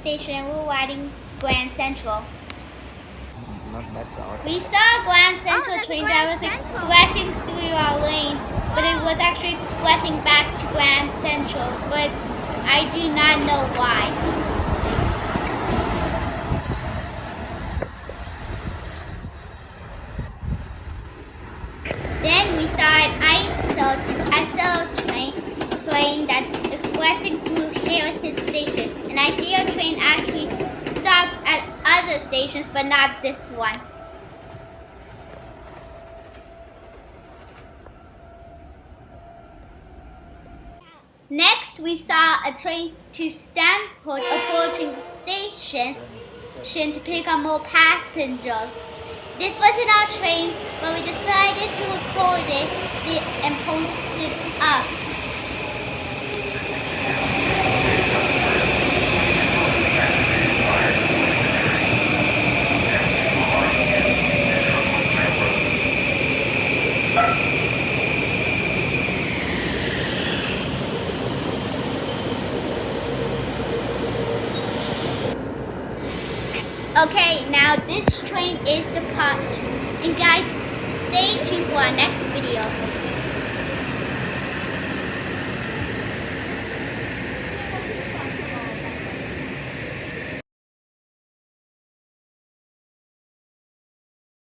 station and we were riding Grand Central. Not that far. We saw a Grand Central train that was expressing through our lane, but it was actually expressing back to Grand Central, but I do not know why. Then we saw an ISO train that's expressing through Harrison Station, and I see a train actually stops at other stations, but not this one. Next, we saw a train to Stanford approaching station to pick up more passengers. This wasn't our train, but we decided to record it and post it up. Okay, now this train is departing. And guys, stay tuned for our next video.